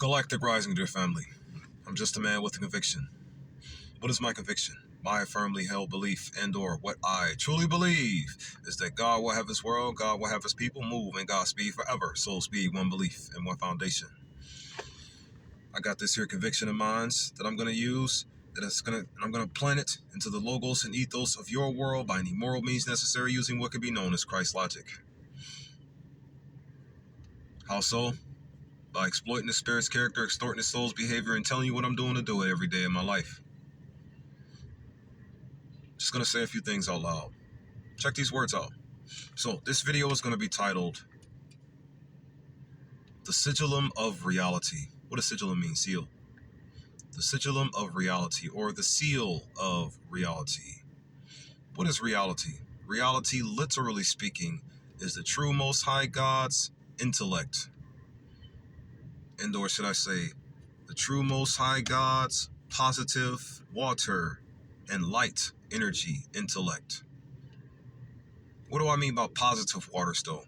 Galactic Rising, dear family. I'm just a man with a conviction. What is my conviction? My firmly held belief and/or what I truly believe is that God will have his world, God will have his people move in God's speed forever. Soul speed, one belief, and one foundation. I got this here conviction of mine that I'm going to use, I'm going to plant it into the logos and ethos of your world by any moral means necessary using what could be known as Christ logic. How so? By exploiting the spirit's character, extorting the soul's behavior, and telling you what I'm doing to do it every day of my life. Just going to say a few things out loud. Check these words out. So this video is going to be titled The Sigillum of Reality. What does sigillum mean? Seal. The sigillum of reality, or the seal of reality. What is reality? Reality, literally speaking, is the true Most High God's intellect. And/or should I say, the true Most High God's positive water and light energy intellect. What do I mean by positive waters, though?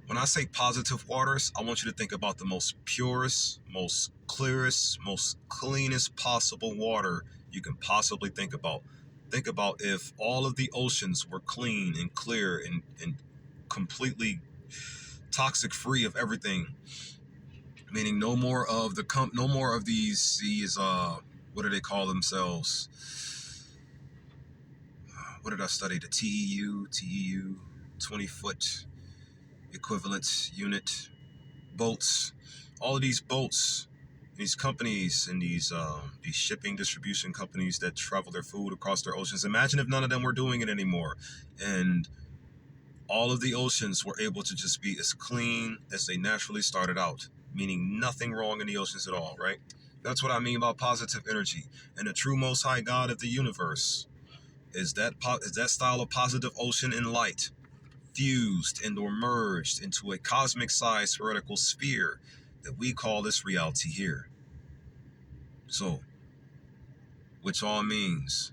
When I say positive waters, I want you to think about the most purest, most clearest, most cleanest possible water you can possibly think about. Think about if all of the oceans were clean and clear and completely toxic free of everything. Meaning no more of these what do they call themselves? What did I study? The TEU 20-foot equivalent unit boats. All of these boats, these companies and these shipping distribution companies that travel their food across their oceans. Imagine if none of them were doing it anymore, and all of the oceans were able to just be as clean as they naturally started out, meaning nothing wrong in the oceans at all, right? That's what I mean by positive energy. And the true Most High God of the universe is that style of positive ocean and light fused and/or merged into a cosmic-sized spherical sphere that we call this reality here. So, which all means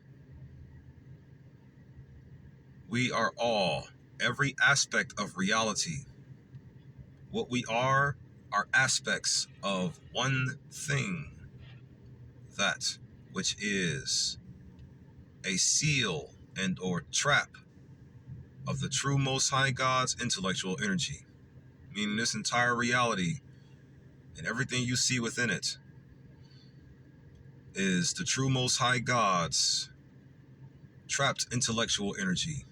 we are all, every aspect of reality. What we are aspects of one thing, that which is a seal and/or trap of the true Most High God's intellectual energy. Meaning this entire reality and everything you see within it is the true Most High God's trapped intellectual energy.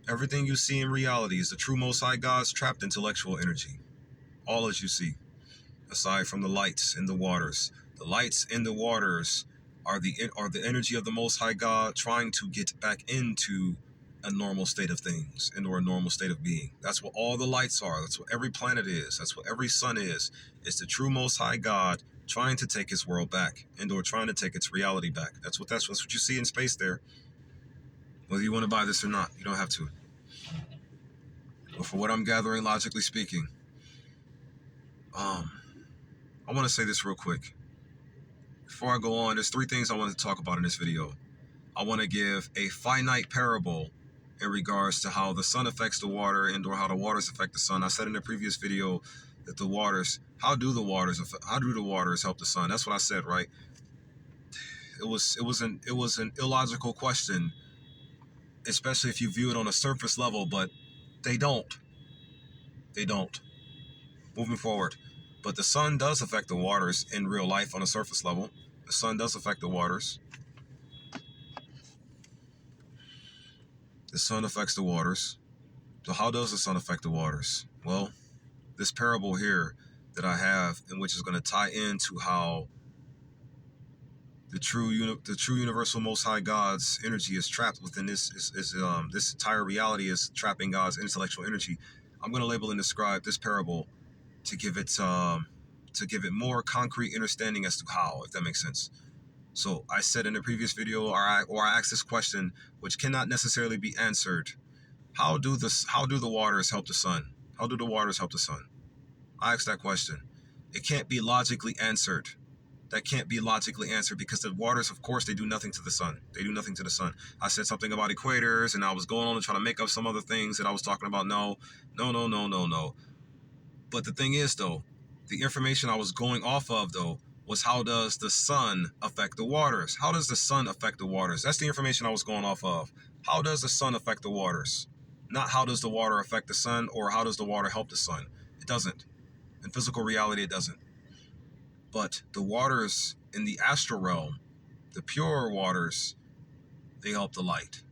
Everything you see in reality is the true Most High God's trapped intellectual energy. All as you see, aside from the lights in the waters. The lights in the waters are the energy of the Most High God trying to get back into a normal state of things and/or a normal state of being. That's what all the lights are. That's what every planet is. That's what every sun is. It's the true Most High God trying to take his world back and/or trying to take its reality back. That's what you see in space there. Whether you want to buy this or not, you don't have to. But for what I'm gathering, logically speaking, I want to say this real quick. Before I go on, there's 3 things I want to talk about in this video. I want to give a finite parable in regards to how the sun affects the water and/or how the waters affect the sun. I said in the previous video that how do the waters help the sun? That's what I said, right? It was an illogical question, especially if you view it on a surface level, but they don't. Moving forward. But the sun does affect the waters in real life on a surface level. The sun does affect the waters. The sun affects the waters. So how does the sun affect the waters? Well, this parable here that I have, in which is going to tie into how the true universal Most High God's energy is trapped within this entire reality is trapping God's intellectual energy. I'm going to label and describe this parable to give it more concrete understanding as to how, if that makes sense. So I said in the previous video, or I asked this question, which cannot necessarily be answered. How do the waters help the sun? How do the waters help the sun? I asked that question. It can't be logically answered. That can't be logically answered because the waters, of course, they do nothing to the sun. They do nothing to the sun. I said something about equators, and I was going on and trying to make up some other things that I was talking about. No. But the thing is, though, The information I was going off of, though, was how does the sun affect the waters? How does the sun affect the waters? That's the information I was going off of. How does the sun affect the waters? Not how does the water affect the sun or how does the water help the sun? It doesn't. In physical reality, it doesn't. But the waters in the astral realm, the pure waters, they help the light.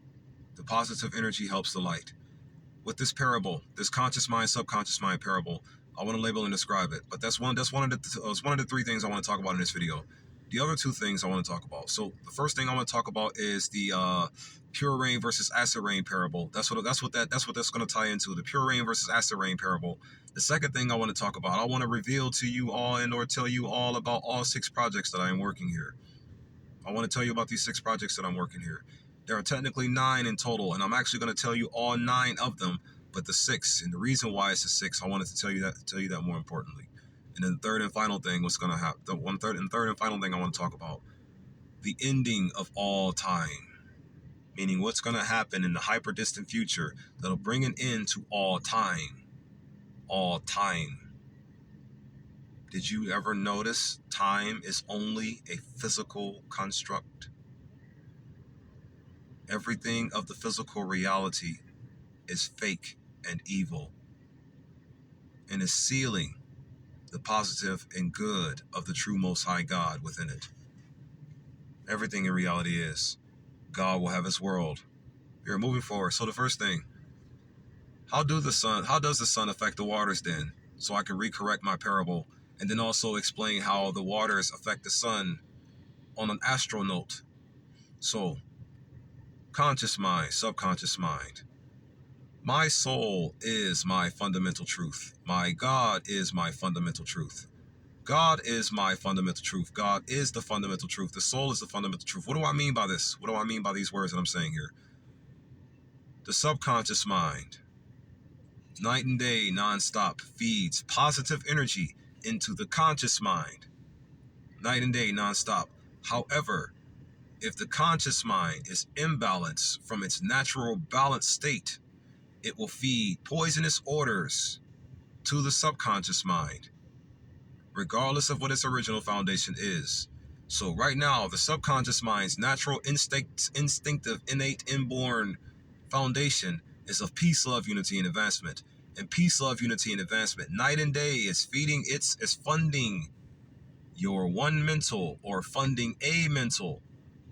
The positive energy helps the light. With this parable, this conscious mind, subconscious mind parable, I want to label and describe it. But that's one of the three things I want to talk about in this video. The other two things I want to talk about. So the first thing I want to talk about is the pure rain versus acid rain parable. That's what that's going to tie into, the pure rain versus acid rain parable. The second thing I want to talk about, I want to reveal to you all and or tell you all about all 6 projects that I am working here. I want to tell you about these 6 projects that I'm working here. There are technically 9 in total, and I'm actually going to tell you all 9 of them, but the 6, and the reason why it's the 6, I wanted to tell you that more importantly. And then the third and final thing, what's going to happen, the third and final thing I want to talk about, the ending of all time, meaning what's going to happen in the hyper distant future that'll bring an end to all time. All time. Did you ever notice time is only a physical construct? Everything of the physical reality is fake and evil, and is sealing the positive and good of the true Most High God within it. Everything in reality is. God will have his world. We're moving forward. So the first thing, how does the sun affect the waters then? So I can recorrect my parable, and then also explain how the waters affect the sun on an astral note. So, conscious mind, subconscious mind. My soul is my fundamental truth. My God is my fundamental truth. God is my fundamental truth. God is the fundamental truth. The soul is the fundamental truth. What do I mean by this? What do I mean by these words that I'm saying here? The subconscious mind, night and day, nonstop, feeds positive energy into the conscious mind, night and day, nonstop. However, if the conscious mind is imbalanced from its natural balanced state, it will feed poisonous orders to the subconscious mind, regardless of what its original foundation is. So right now, the subconscious mind's natural instinctive, innate, inborn foundation is of peace, love, unity, and advancement. And peace, love, unity, and advancement, night and day, is funding your one mental or funding a mental.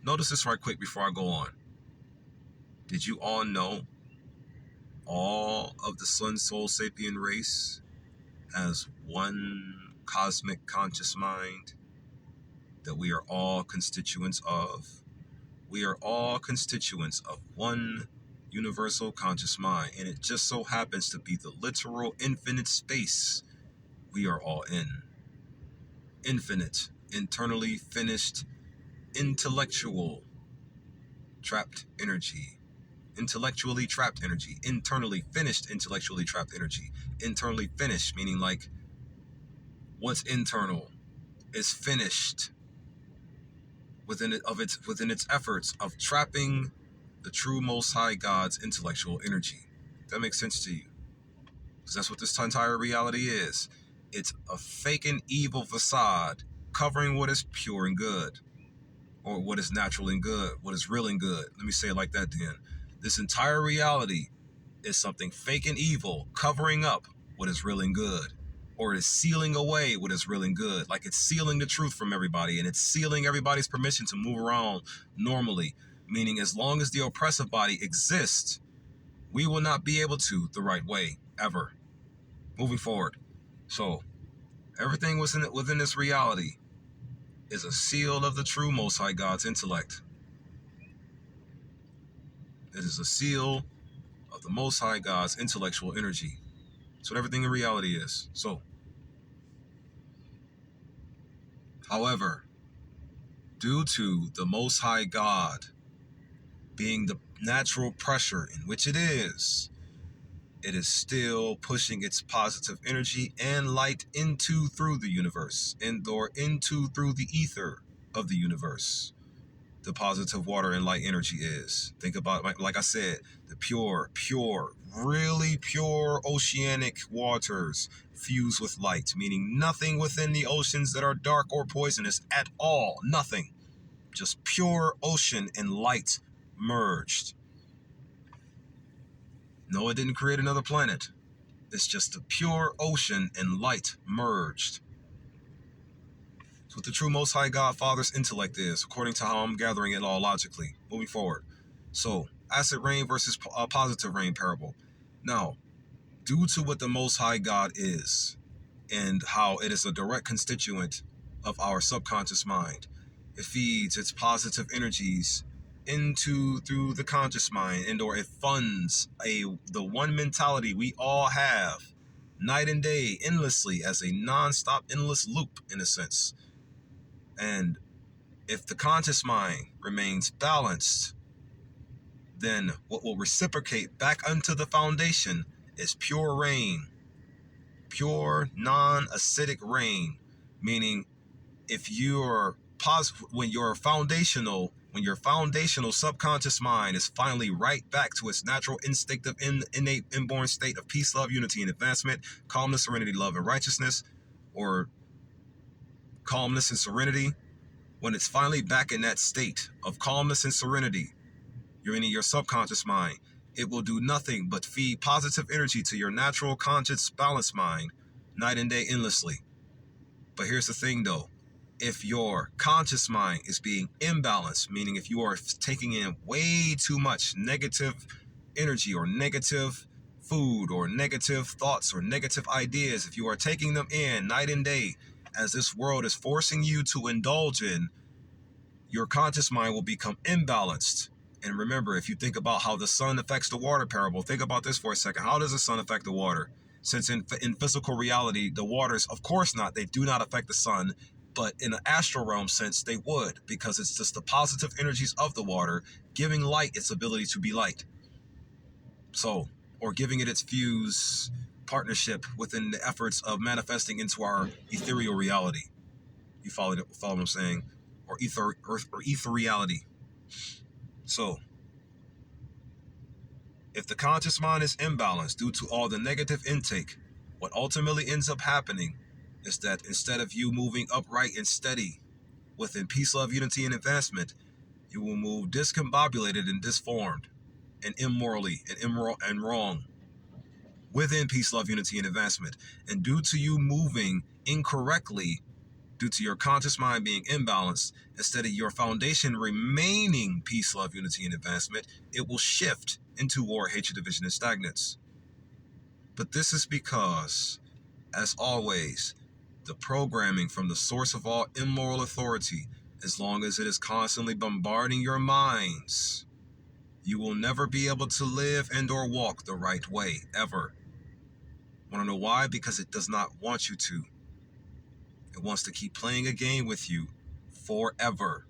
Notice this right quick before I go on. Did you all know all of the Sun Soul Sapien race has one cosmic conscious mind that we are all constituents of? We are all constituents of one universal conscious mind, and it just so happens to be the literal infinite space we are all in. Infinite, internally finished, intellectual trapped energy. Intellectually trapped energy. Internally finished, intellectually trapped energy. Internally finished, meaning like what's internal is finished within its efforts of trapping the true Most High God's intellectual energy. That makes sense to you? Because that's what this entire reality is. It's a fake and evil facade covering what is pure and good, or what is natural and good, what is real and good. Let me say it like that then. This entire reality is something fake and evil covering up what is real and good, or it is sealing away what is real and good. Like it's sealing the truth from everybody, and it's sealing everybody's permission to move around normally. Meaning as long as the oppressive body exists, we will not be able to the right way, ever. Moving forward. So, everything within this reality is a seal of the true Most High God's intellect. It is a seal of the Most High God's intellectual energy. That's what everything in reality is. So, however, due to the Most High God being the natural pressure in which it is still pushing its positive energy and light through the universe, through the ether of the universe. the positive water and light energy is. Think about, like I said, the pure, really pure oceanic waters fuse with light, meaning nothing within the oceans that are dark or poisonous at all. Nothing. Just pure ocean and light merged. No, it didn't create another planet. It's just the pure ocean and light merged. That's what the true Most High God Father's intellect is, according to how I'm gathering it all logically. Moving forward. So, acid rain versus positive rain parable. Now, due to what the Most High God is, and how it is a direct constituent of our subconscious mind, it feeds its positive energies through the conscious mind, and or it funds the one mentality we all have, night and day, endlessly, as a non-stop, endless loop, in a sense. And if the conscious mind remains balanced, then what will reciprocate back unto the foundation is pure rain, pure non-acidic rain. Meaning, if you're when your foundational subconscious mind is finally right back to its natural instinctive innate inborn state of peace, love, unity, and advancement, calmness, serenity, love, and righteousness, or calmness and serenity, when it's finally back in that state of calmness and serenity, you're in your subconscious mind, it will do nothing but feed positive energy to your natural conscious balanced mind night and day endlessly. But here's the thing though, if your conscious mind is being imbalanced, meaning if you are taking in way too much negative energy or negative food or negative thoughts or negative ideas, if you are taking them in night and day as this world is forcing you to indulge in, your conscious mind will become imbalanced. And remember, if you think about how the sun affects the water parable, think about this for a second. How does the sun affect the water? Since in physical reality, the waters, of course not, they do not affect the sun, but in an astral realm sense, they would, because it's just the positive energies of the water giving light its ability to be light. So, or giving it its fuse partnership within the efforts of manifesting into our ethereal reality. You follow what I'm saying? Or ether reality. So, if the conscious mind is imbalanced due to all the negative intake, what ultimately ends up happening is that instead of you moving upright and steady within peace, love, unity, and advancement, you will move discombobulated and disformed and immorally and immoral and wrong within peace, love, unity, and advancement. And due to you moving incorrectly, due to your conscious mind being imbalanced, instead of your foundation remaining peace, love, unity, and advancement, it will shift into war, hatred, division, and stagnance. But this is because, as always, the programming from the source of all immoral authority, as long as it is constantly bombarding your minds, you will never be able to live and or walk the right way, ever. Want to know why? Because it does not want you to. It wants to keep playing a game with you forever.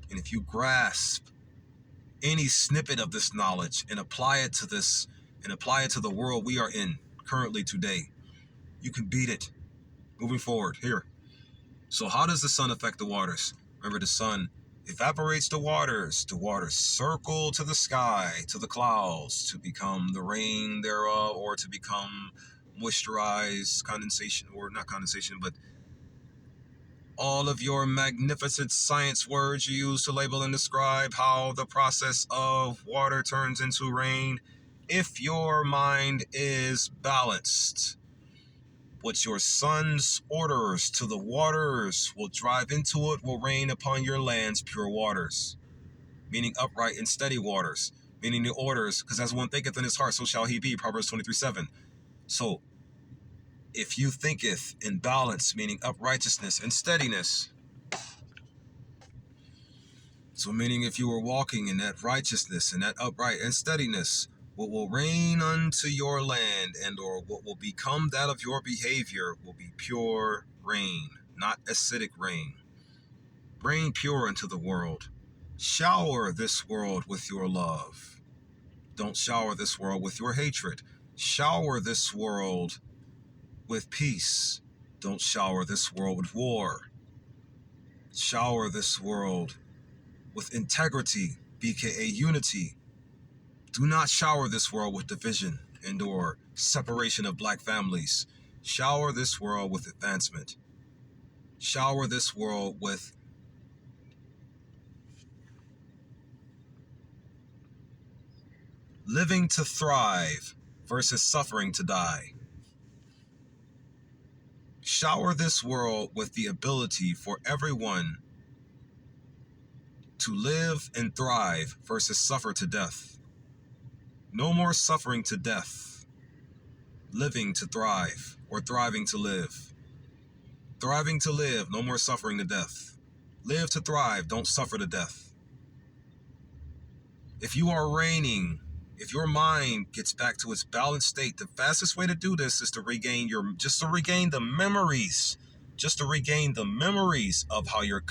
And if you grasp any snippet of this knowledge and apply it to the world we are in currently today, you can beat it. Moving forward here. So how does the sun affect the waters? Remember, the sun evaporates the waters. The waters circle to the sky, to the clouds, to become the rain thereof, or to become moisturized, condensation, or not condensation, but all of your magnificent science words you use to label and describe how the process of water turns into rain. If your mind is balanced, what your sun's orders to the waters will drive into it will rain upon your land's pure waters, meaning upright and steady waters, meaning the orders, because as one thinketh in his heart, so shall he be, Proverbs 23:7. So, if you thinketh in balance, meaning uprightness and steadiness, so meaning if you were walking in that righteousness and that upright and steadiness, what will rain unto your land and or what will become that of your behavior will be pure rain, not acidic rain. Rain pure into the world. Shower this world with your love. Don't shower this world with your hatred. Shower this world with peace. Don't shower this world with war. Shower this world with integrity, BKA unity. Do not shower this world with division and or separation of black families. Shower this world with advancement. Shower this world with living to thrive versus suffering to die. Shower this world with the ability for everyone to live and thrive versus suffer to death. No more suffering to death. Living to thrive or thriving to live. Thriving to live, no more suffering to death. Live to thrive, don't suffer to death. If you are reigning, if your mind gets back to its balanced state, the fastest way to do this is to regain the memories. Just to regain the memories of how your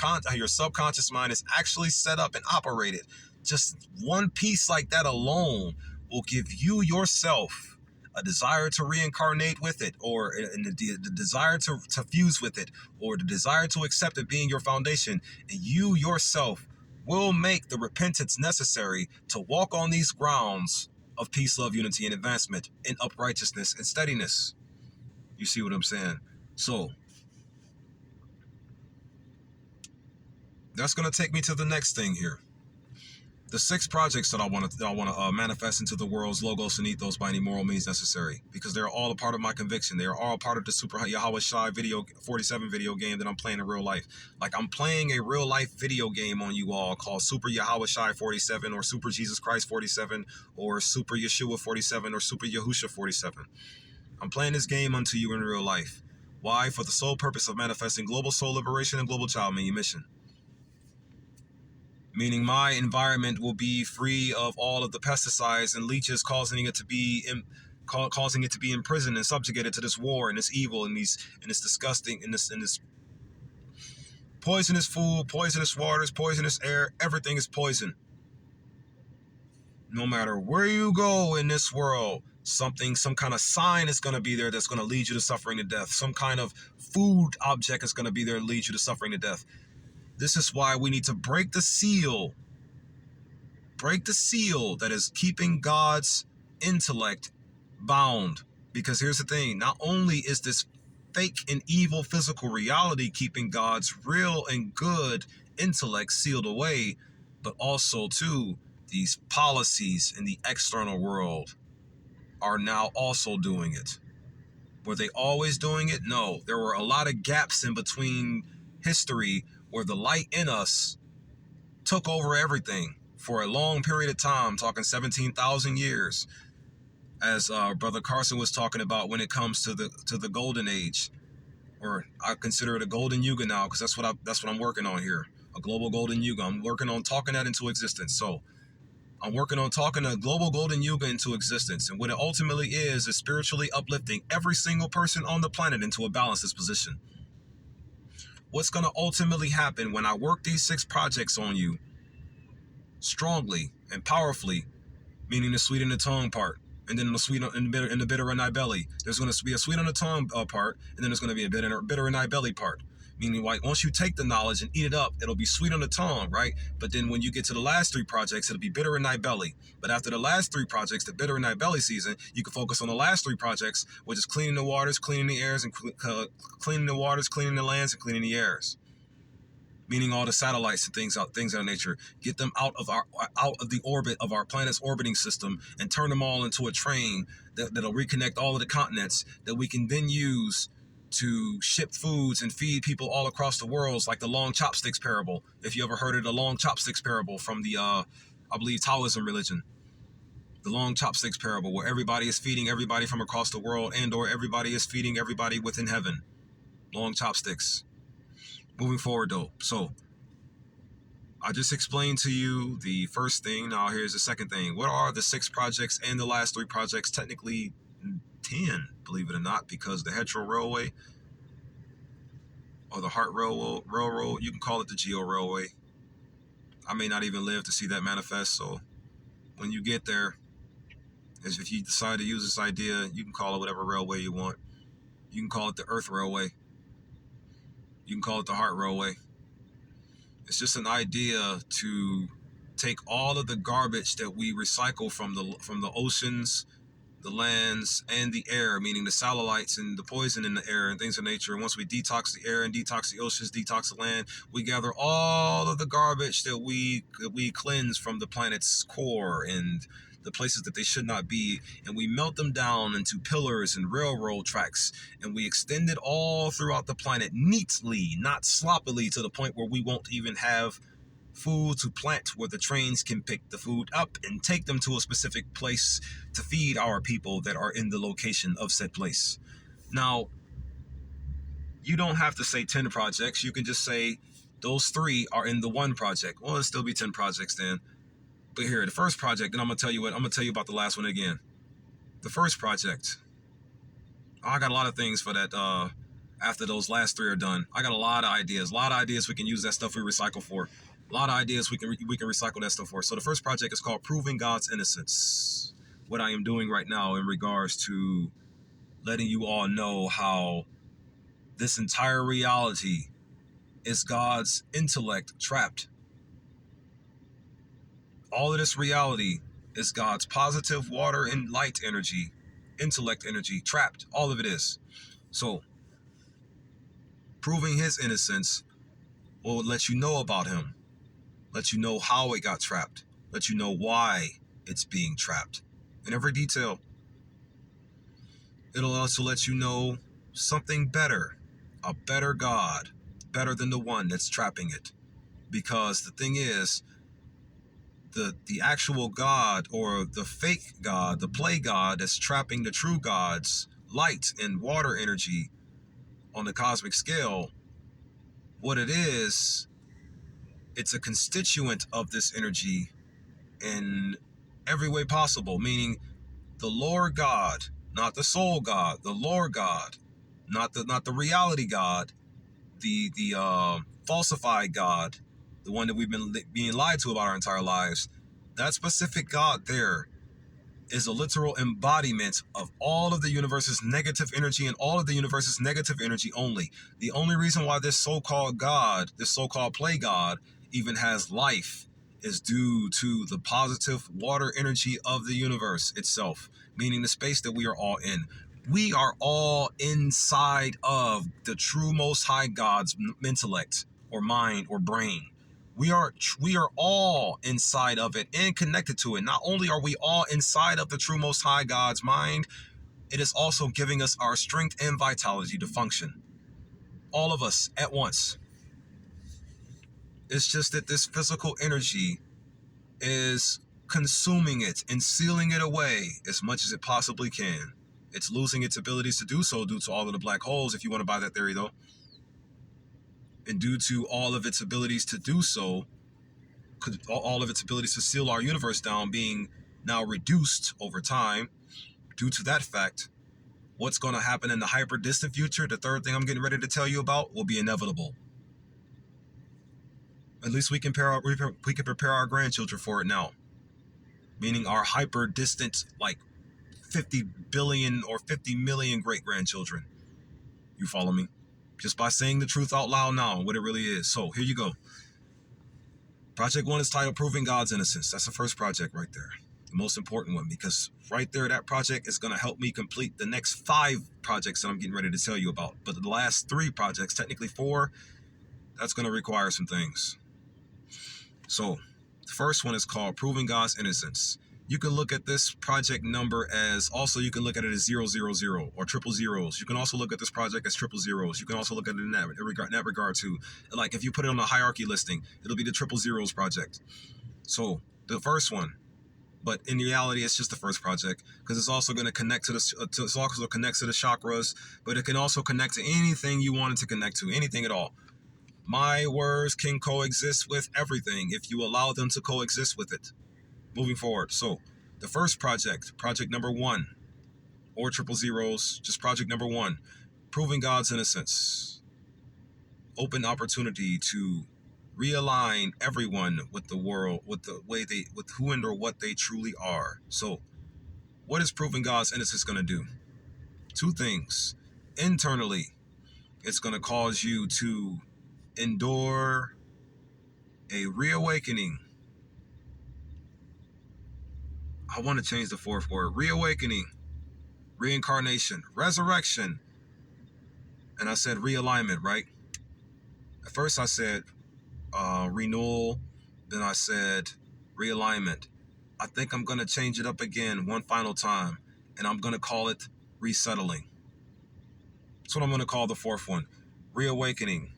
subconscious mind is actually set up and operated. Just one piece like that alone will give you yourself a desire to reincarnate with it, or the desire to fuse with it, or the desire to accept it being your foundation. And you yourself will make the repentance necessary to walk on these grounds of peace, love, unity, and advancement in uprightness and steadiness. You see what I'm saying? So that's going to take me to the next thing here. The 6 projects that I want to manifest into the world's logos and ethos by any moral means necessary, because they're all a part of my conviction. They are all part of the Super Yahweh Shai 47 video game that I'm playing in real life. Like, I'm playing a real life video game on you all called Super Yahweh Shai 47, or Super Jesus Christ 47, or Super Yeshua 47, or Super Yahusha 47. I'm playing this game unto you in real life. Why? For the sole purpose of manifesting global soul liberation and global child mission. Meaning my environment will be free of all of the pesticides and leeches causing it to be imprisoned and subjugated to this war and this evil and this disgusting and this poisonous food, poisonous waters, poisonous air. Everything is poison. No matter where you go in this world, some kind of sign is going to be there that's going to lead you to suffering to death. Some kind of food object is going to be there to lead you to suffering to death. This is why we need to break the seal. Break the seal that is keeping God's intellect bound. Because here's the thing, not only is this fake and evil physical reality keeping God's real and good intellect sealed away, but also too, these policies in the external world are now also doing it. Were they always doing it? No. There were a lot of gaps in between history where the light in us took over everything for a long period of time, talking 17,000 years, as Brother Carson was talking about when it comes to the golden age, or I consider it a golden yuga now, because that's what I'm working on here, a global golden yuga. I'm working on talking that into existence. So I'm working on talking a global golden yuga into existence, and what it ultimately is spiritually uplifting every single person on the planet into a balanced disposition. What's going to ultimately happen when I work these 6 projects on you strongly and powerfully, meaning the sweet in the tongue part, and then the sweet in the bitter in thy belly. There's going to be a sweet on the tongue part, and then there's going to be a bitter in thy belly part. Meaning, like, once you take the knowledge and eat it up, it'll be sweet on the tongue, right? But then when you get to the last 3 projects, it'll be bitter in thy belly. But after the last 3 projects, the bitter in thy belly season, you can focus on the last 3 projects, which is cleaning the waters, cleaning the airs, and cleaning the waters, cleaning the lands, and cleaning the airs. Meaning all the satellites and things of that nature. Get them out of the orbit of our planet's orbiting system and turn them all into a train that'll reconnect all of the continents that we can then use to ship foods and feed people all across the world, like the long chopsticks parable. If you ever heard of the long chopsticks parable from the, I believe, Taoism religion. The long chopsticks parable, where everybody is feeding everybody from across the world, and or everybody is feeding everybody within heaven. Long chopsticks. Moving forward though, so I just explained to you the first thing. Now here's the second thing. What are the 6 projects and the last 3 projects? Technically 10, believe it or not, because the Hetero Railway or the Heart Railroad, you can call it the Geo Railway. I may not even live to see that manifest, so when you get there, as if you decide to use this idea, you can call it whatever railway you want. You can call it the Earth Railway. You can call it the Heart Railway. It's just an idea to take all of the garbage that we recycle from the oceans, the lands, and the air, meaning the satellites and the poison in the air and things of nature. And once we detox the air and detox the oceans, detox the land, we gather all of the garbage that we cleanse from the planet's core and the places that they should not be, and we melt them down into pillars and railroad tracks, and we extend it all throughout the planet neatly, not sloppily, to the point where we won't even have food to plant where the trains can pick the food up and take them to a specific place to feed our people that are in the location of said place. Now, you don't have to say 10 projects. You can just say those 3 are in the one project. Well, it'll still be 10 projects then. But here, the first project, and I'm going to tell you about the last one again. The first project, I got a lot of things for that after those last 3 are done. I got a lot of ideas we can use that stuff we recycle for. A lot of ideas we can recycle that stuff for. So the first project is called Proving God's Innocence. What I am doing right now in regards to letting you all know how this entire reality is God's intellect trapped. All of this reality is God's positive water and light energy, intellect energy trapped. All of it is. So proving his innocence will let you know about him, let you know how it got trapped, let you know why it's being trapped in every detail. It'll also let you know something better, a better God, better than the one that's trapping it. Because the thing is, the actual God, or the fake God, the play God that's trapping the true God's light and water energy on the cosmic scale, what it is, it's a constituent of this energy in every way possible, meaning the Lord God, not the soul God, the Lord God, not the reality God, the falsified God, the one that we've been being lied to about our entire lives. That specific God there is a literal embodiment of all of the universe's negative energy, and all of the universe's negative energy only. The only reason why this so-called God, this so-called play God, even has life is due to the positive water energy of the universe itself, meaning the space that we are all in. We are all inside of the true Most High God's intellect or mind or brain. We are all inside of it and connected to it. Not only are we all inside of the true Most High God's mind, it is also giving us our strength and vitality to function. All of us at once. It's just that this physical energy is consuming it and sealing it away as much as it possibly can. It's losing its abilities to do so due to all of the black holes, if you want to buy that theory though. And due to all of its abilities to do so, all of its abilities to seal our universe down being now reduced over time, due to that fact, what's going to happen in the hyper distant future, the third thing I'm getting ready to tell you about, will be inevitable. At least we can prepare our grandchildren for it now. Meaning our hyper distant, like 50 billion or 50 million great grandchildren. You follow me? Just by saying the truth out loud now, what it really is. So here you go. Project 1 is titled Proving God's Innocence. That's the first project right there. The most important one, because right there, that project is going to help me complete the next 5 projects that I'm getting ready to tell you about. But the last 3 projects, technically 4, that's going to require some things. So the first one is called Proving God's Innocence. You can look at this project number as, also you can look at it as 000 or triple zeros. You can also look at this project as triple zeros. You can also look at it in that regard too. Like if you put it on a hierarchy listing, it'll be the triple zeros project. So the first one, but in reality, it's just the first project, because it's also going to connect to it's also connects to the chakras, but it can also connect to anything you want it to connect to, anything at all. My words can coexist with everything if you allow them to coexist with it. Moving forward. So the first project number 1, or triple zeros, just project number 1, Proving God's Innocence. Open opportunity to realign everyone with the world, with who and or what they truly are. So what is Proving God's Innocence going to do? 2 things. Internally, it's going to cause you to endure a reawakening. I want to change the fourth word. Reawakening, reincarnation, resurrection. And I said realignment, right? At first I said renewal. Then I said realignment. I think I'm going to change it up again one final time. And I'm going to call it resettling. That's what I'm going to call the fourth one. Reawakening,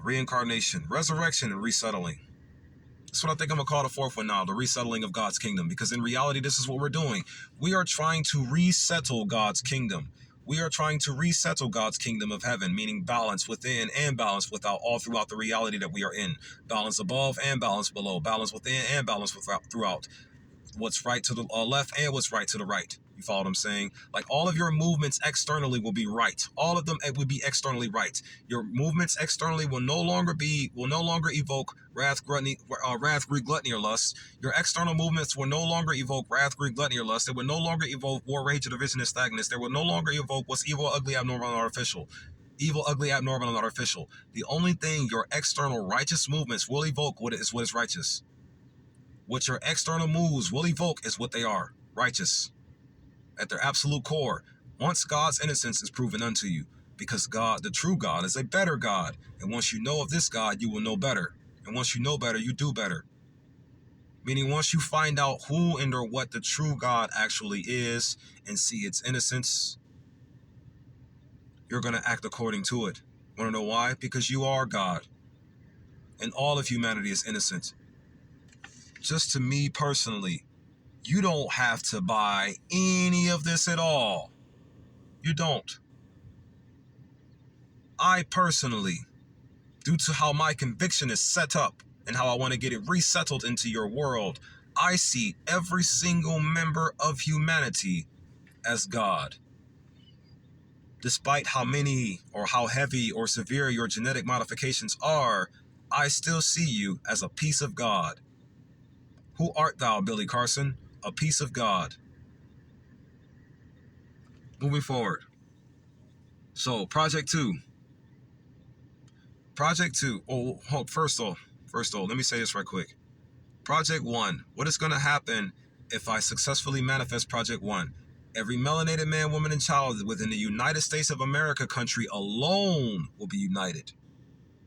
reincarnation, resurrection, and resettling. That's what I think I'm going to call the fourth one now, the resettling of God's kingdom. Because in reality, this is what we're doing. We are trying to resettle God's kingdom. We are trying to resettle God's kingdom of heaven, meaning balance within and balance without, all throughout the reality that we are in. Balance above and balance below. Balance within and balance without, throughout. What's right to the left and what's right to the right. You follow what I'm saying? Like all of your movements externally will be right. All of them will be externally right. Your movements externally will no longer evoke wrath, greed, gluttony, or lust. Your external movements will no longer evoke wrath, greed, gluttony, or lust. They will no longer evoke war, rage, division, and stagnance. They will no longer evoke what's evil, ugly, abnormal, and artificial. Evil, ugly, abnormal, and artificial. The only thing your external righteous movements will evoke is what is righteous. What your external moves will evoke is what they are, righteous. At their absolute core, once God's innocence is proven unto you, because God, the true God, is a better God. And once you know of this God, you will know better. And once you know better, you do better. Meaning once you find out who and or what the true God actually is and see its innocence, you're going to act according to it. Want to know why? Because you are God. And all of humanity is innocent. Just to me personally, you don't have to buy any of this at all. You don't. I personally, due to how my conviction is set up and how I want to get it resettled into your world, I see every single member of humanity as God. Despite how many or how heavy or severe your genetic modifications are, I still see you as a piece of God. Who art thou, Billy Carson? A piece of God. Moving forward. So, Project 2. Project 2. First off, let me say this right quick. Project 1. What is going to happen if I successfully manifest Project 1? Every melanated man, woman, and child within the United States of America country alone will be united.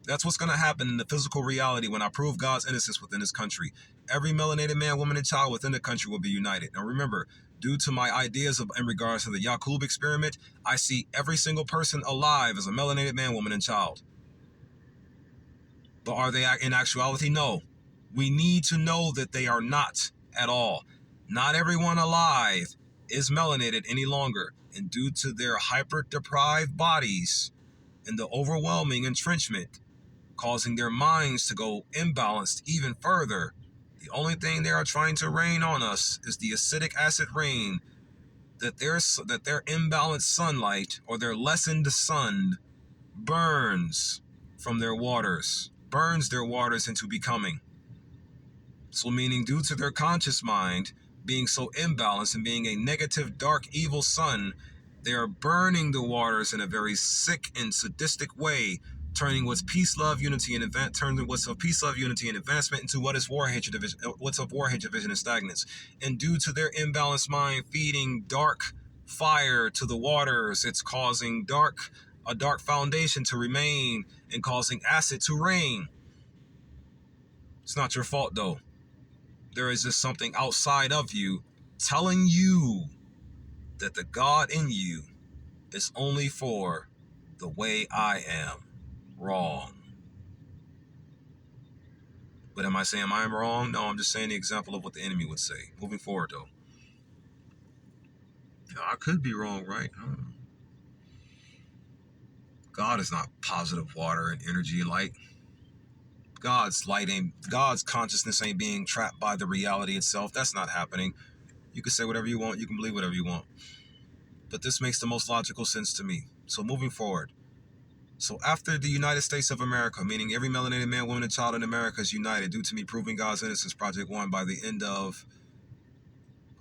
That's what's going to happen in the physical reality when I prove God's innocence within this country. Every melanated man, woman, and child within the country will be united. Now remember, due to my ideas in regards to the Yakub experiment, I see every single person alive as a melanated man, woman, and child. But are they in actuality? No. We need to know that they are not at all. Not everyone alive is melanated any longer. And due to their hyper-deprived bodies and the overwhelming entrenchment, causing their minds to go imbalanced even further, the only thing they are trying to rain on us is the acidic acid rain that their imbalanced sunlight or their lessened sun burns from their waters, burns their waters into becoming. So meaning due to their conscious mind being so imbalanced and being a negative, dark, evil sun, they are burning the waters in a very sick and sadistic way, turning what's peace, love, unity, and what's of peace, love, unity, and advancement into what is war, hatred, division, what's of war, hatred, division, and stagnance. And due to their imbalanced mind feeding dark fire to the waters, it's causing a dark foundation to remain and causing acid to rain. It's not your fault though. There is just something outside of you telling you that the God in you is only for the way I am. Wrong. But am I saying I'm wrong? No, I'm just saying the example of what the enemy would say. Moving forward though. I could be wrong, right? God is not positive water and energy and light. God's consciousness ain't being trapped by the reality itself. That's not happening. You can say whatever you want. You can believe whatever you want. But this makes the most logical sense to me. So moving forward. So after the United States of America, meaning every melanated man, woman, and child in America is united due to me proving God's innocence, Project 1, by the end of,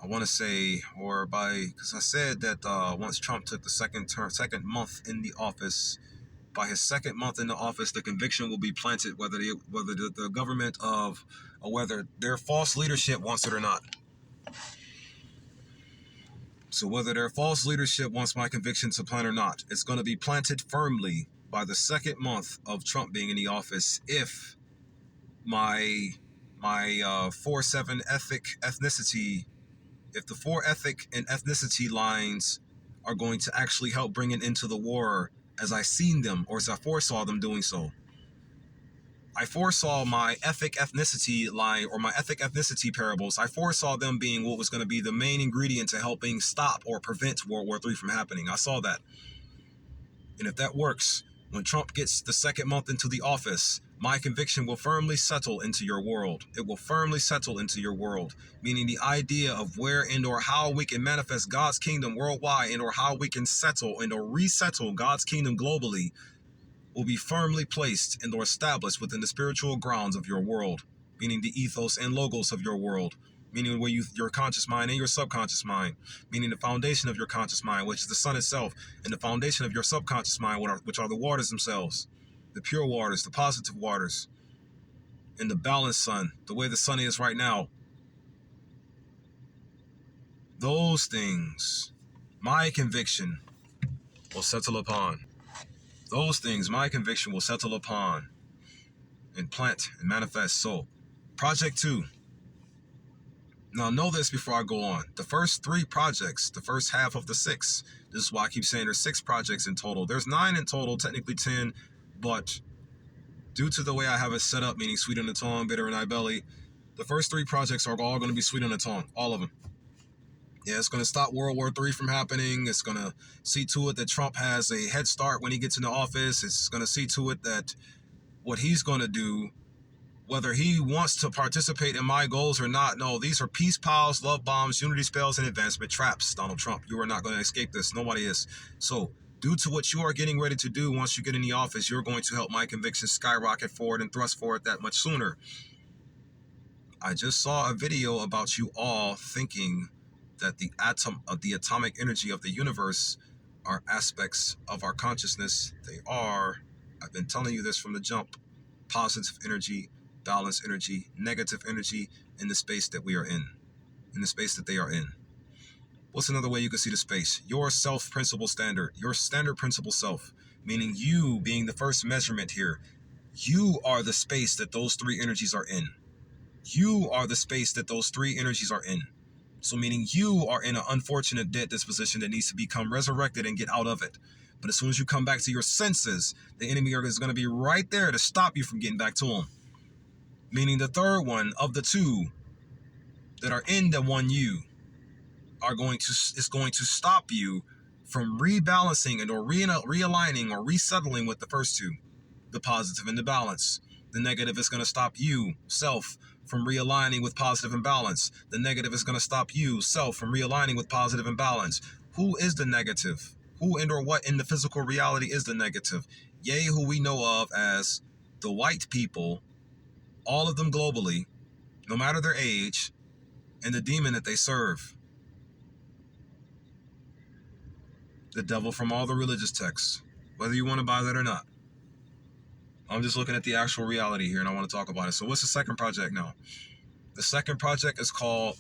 I want to say, because I said that once Trump took the second month in the office, by his second month in the office, the conviction will be planted, whether the government of, or whether their false leadership wants it or not. So whether their false leadership wants my conviction to plant or not, it's going to be planted firmly by the second month of Trump being in the office. If my 4-7 ethnicity, if the 4 ethic and ethnicity lines are going to actually help bring it into the war as I seen them, or as I foresaw them doing so. I foresaw my ethnicity line, or my ethnicity parables. I foresaw them being what was going to be the main ingredient to helping stop or prevent World War III from happening. I saw that. And if that works, when Trump gets the second month into the office, my conviction will firmly settle into your world. It will firmly settle into your world, meaning the idea of where and or how we can manifest God's kingdom worldwide, and or how we can settle and or resettle God's kingdom globally will be firmly placed and or established within the spiritual grounds of your world, meaning the ethos and logos of your world, meaning where your conscious mind and your subconscious mind, meaning the foundation of your conscious mind, which is the sun itself, and the foundation of your subconscious mind, which are the waters themselves, the pure waters, the positive waters, and the balanced sun, the way the sun is right now. Those things, my conviction will settle upon. Those things, my conviction will settle upon and plant and manifest. So, Project 2. Now, know this before I go on. The first 3 projects, the first half of the 6, this is why I keep saying there's 6 projects in total. There's 9 in total, technically 10, but due to the way I have it set up, meaning sweet on the tongue, bitter in thy belly, the first 3 projects are all going to be sweet on the tongue, all of them. Yeah, it's going to stop World War III from happening. It's going to see to it that Trump has a head start when he gets into office. It's going to see to it that what he's going to do, whether he wants to participate in my goals or not, no, these are peace piles, love bombs, unity spells, and advancement traps, Donald Trump. You are not going to escape this. Nobody is. So, due to what you are getting ready to do once you get in the office, you're going to help my convictions skyrocket forward and thrust forward that much sooner. I just saw a video about you all thinking that the atomic energy of the universe are aspects of our consciousness. They are. I've been telling you this from the jump. Positive energy, balanced energy, negative energy in the space that we are in the space that they are in. What's another way you can see the space? Your self-principle standard, your standard principle self, meaning you being the first measurement here. You are the space that those 3 energies are in. You are the space that those 3 energies are in. So meaning you are in an unfortunate dead disposition that needs to become resurrected and get out of it. But as soon as you come back to your senses, the enemy is going to be right there to stop you from getting back to him. Meaning the third one of the 2 that are in the one you is going to stop you from rebalancing and or realigning or resettling with the first 2, the positive and the balance. The negative is going to stop you, self, from realigning with positive and balance. The negative is going to stop you, self, from realigning with positive and balance. Who is the negative? Who and or what in the physical reality is the negative? Yea, who we know of as the white people, all of them globally, no matter their age, and the demon that they serve. The devil from all the religious texts, whether you want to buy that or not. I'm just looking at the actual reality here and I want to talk about it. So what's the second project now? The second project is called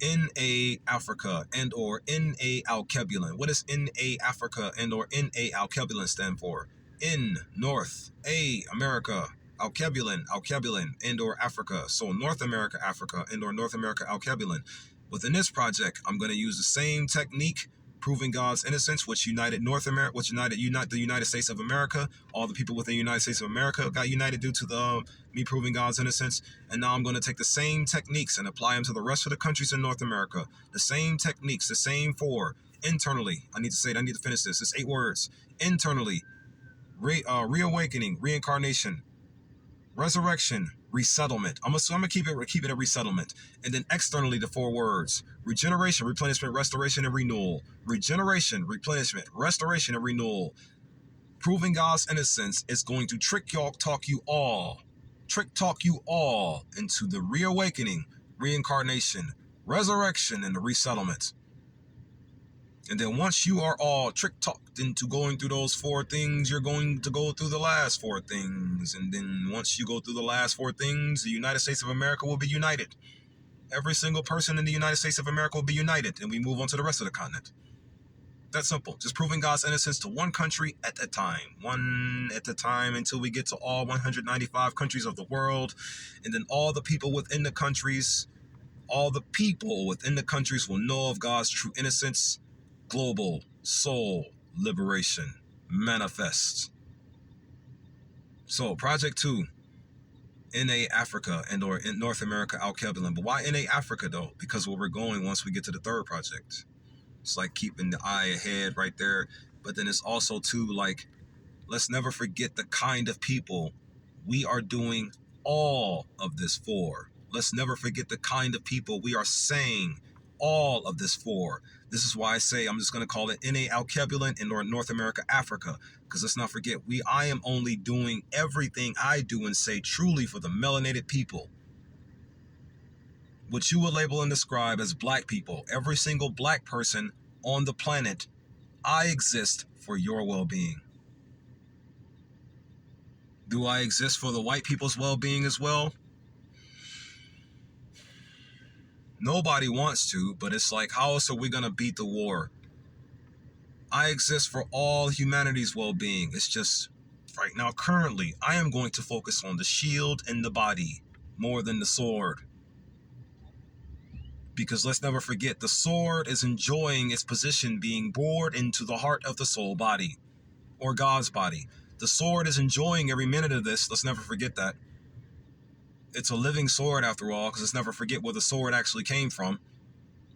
NA Africa and or NA Alkebulan. What does NA Africa and or NA Alkebulan stand for? N, North, A, America, Alkebulan, and or Africa. So North America, Africa, and or North America, Alkebulan. Within this project, I'm going to use the same technique, proving God's innocence, which united North America, which united the United States of America. All the people within the United States of America got united due to me proving God's innocence. And now I'm going to take the same techniques and apply them to the rest of the countries in North America. The same techniques, the same 4. Internally, I need to finish this. It's 8 words. Internally, reawakening, reincarnation, resurrection, resettlement. I'm gonna keep it a resettlement. And then externally, the 4 words: regeneration, replenishment, restoration, and renewal. Regeneration, replenishment, restoration, and renewal. Proving God's innocence is going to talk you all into the reawakening, reincarnation, resurrection, and the resettlement. And then once you are all trick-talked into going through those four things, you're going to go through the last four things. And then once you go through the last four things, the United States of America will be united. Every single person in the United States of America will be united, and we move on to the rest of the continent. That's simple. Just proving God's innocence to one country at a time. One at a time until we get to all 195 countries of the world. And then all the people within the countries will know of God's true innocence. Global soul liberation manifests. So Project 2, NA Africa and or in North America Alkebulan. But why NA Africa though? Because where we're going once we get to the third project. It's like keeping the eye ahead right there. But then it's also too like, let's never forget the kind of people we are doing all of this for. Let's never forget the kind of people we are saying all of this for. This is why I say I'm just going to call it NA Alkebulan in North America, Africa. Because let's not forget, I am only doing everything I do and say truly for the melanated people. What you would label and describe as black people, every single black person on the planet, I exist for your well-being. Do I exist for the white people's well-being as well? Nobody wants to, but it's like, how else are we going to beat the war? I exist for all humanity's well-being. It's just, right now, currently, I am going to focus on the shield and the body more than the sword. Because let's never forget, the sword is enjoying its position being bored into the heart of the soul body, or God's body. The sword is enjoying every minute of this. Let's never forget that. It's a living sword after all, because let's never forget where the sword actually came from.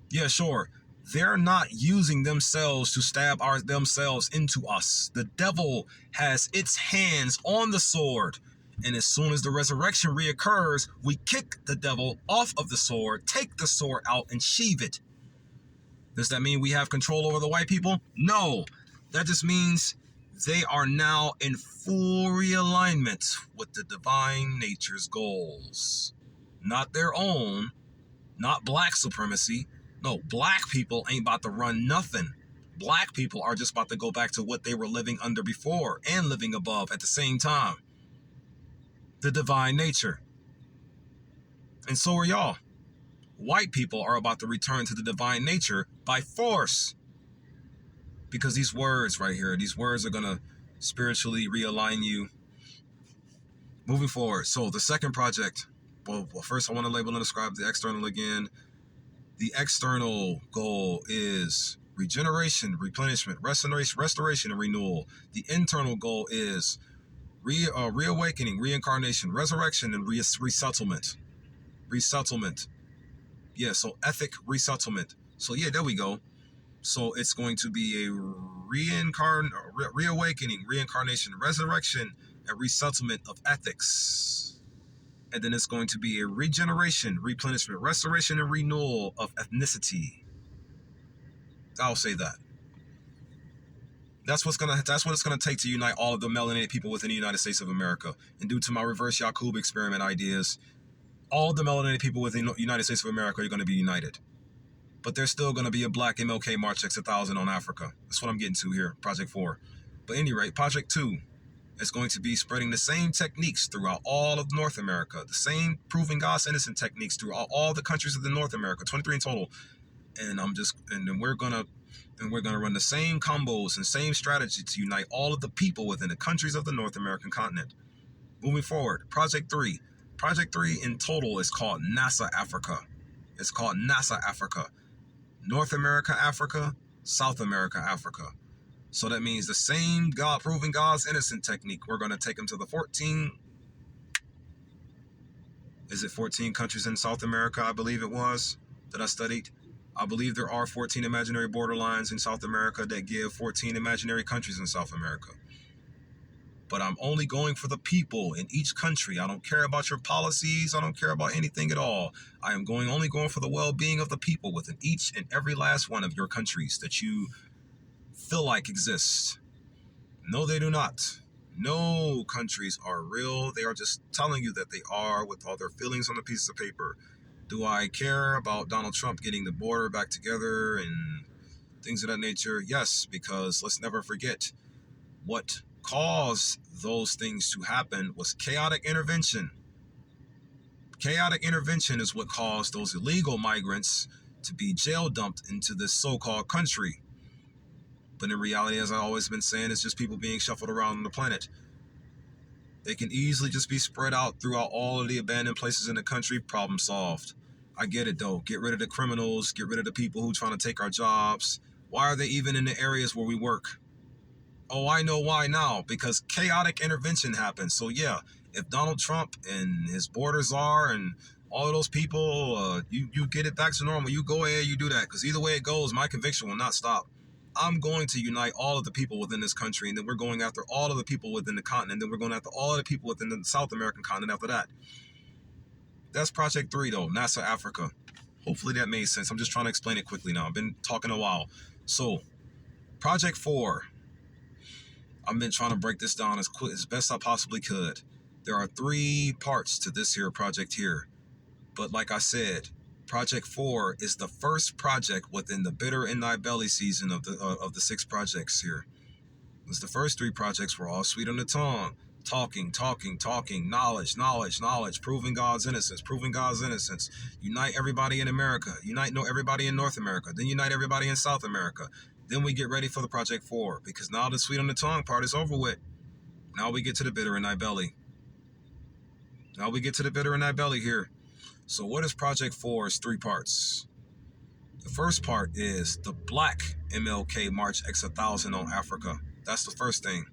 Yeah, sure. They're not using themselves to stab themselves into us. The devil has its hands on the sword. And as soon as the resurrection reoccurs, we kick the devil off of the sword, take the sword out, and sheathe it. Does that mean we have control over the white people? No. That just means they are now in full realignment with the divine nature's goals. Not their own, not black supremacy. No, black people ain't about to run nothing. Black people are just about to go back to what they were living under before and living above at the same time. The divine nature. And so are y'all. White people are about to return to the divine nature by force. Because these words right here, these words are going to spiritually realign you. Moving forward. So the second project, well, first I want to label and describe the external again. The external goal is regeneration, replenishment, restoration, and renewal. The internal goal is reawakening, reincarnation, resurrection, and resettlement. Resettlement. Yeah, so ethic resettlement. So yeah, there we go. So it's going to be a reawakening, reincarnation, resurrection, and resettlement of ethics. And then it's going to be a regeneration, replenishment, restoration, and renewal of ethnicity. I'll say that. That's what it's gonna take to unite all of the melanated people within the United States of America. And due to my reverse Yakub experiment ideas, all of the melanated people within the United States of America are going to be united. But there's still going to be a black MLK March X1000 on Africa. That's what I'm getting to here, Project 4. But at any rate, Project 2 is going to be spreading the same techniques throughout all of North America, the same proving God's innocent techniques throughout all the countries of the North America, 23 in total. And then we're gonna run the same combos and same strategy to unite all of the people within the countries of the North American continent. Moving forward, Project 3. Project 3 in total is called NASA Africa. It's called NASA Africa. North America, Africa, South America, Africa. So that means the same proving God's innocent technique. We're going to take them to the 14 countries in South America, I believe it was, that I studied. I believe there are 14 imaginary borderlines in South America that give 14 imaginary countries in South America. But I'm only going for the people in each country. I don't care about your policies. I don't care about anything at all. I am only going for the well-being of the people within each and every last one of your countries that you feel like exist. No, they do not. No countries are real. They are just telling you that they are with all their feelings on a piece of paper. Do I care about Donald Trump getting the border back together and things of that nature. Yes, because let's never forget what caused those things to happen was chaotic intervention. Chaotic intervention is what caused those illegal migrants to be jail dumped into this so-called country. But in reality, as I've always been saying, it's just people being shuffled around on the planet. They can easily just be spread out throughout all of the abandoned places in the country. Problem solved. I get it though. Get rid of the criminals. Get rid of the people who are trying to take our jobs. Why are they even in the areas where we work? Oh, I know why now. Because chaotic intervention happens. So yeah, if Donald Trump and his border czar and all of those people, you get it back to normal, you go ahead, you do that. Because either way it goes, my conviction will not stop. I'm going to unite all of the people within this country, and then we're going after all of the people within the continent, then we're going after all of the people within the South American continent after that. That's Project 3, though, NASA Africa. Hopefully that made sense. I'm just trying to explain it quickly now. I've been talking a while. So, Project 4. I've been trying to break this down as best I possibly could. There are 3 parts to this here project here. But like I said, Project 4 is the first project within the bitter in thy belly season of the 6 projects here. Because the first 3 projects were all sweet on the tongue. Talking, knowledge, proving God's innocence. Unite everybody in America. Unite everybody in North America. Then unite everybody in South America. Then we get ready for the Project 4. Because now the sweet on the tongue part is over with. Now we get to the bitter in thy belly. Here. So what is Project 4's 3 parts? The first part is the Black MLK March X 1000 on Africa. That's the first thing.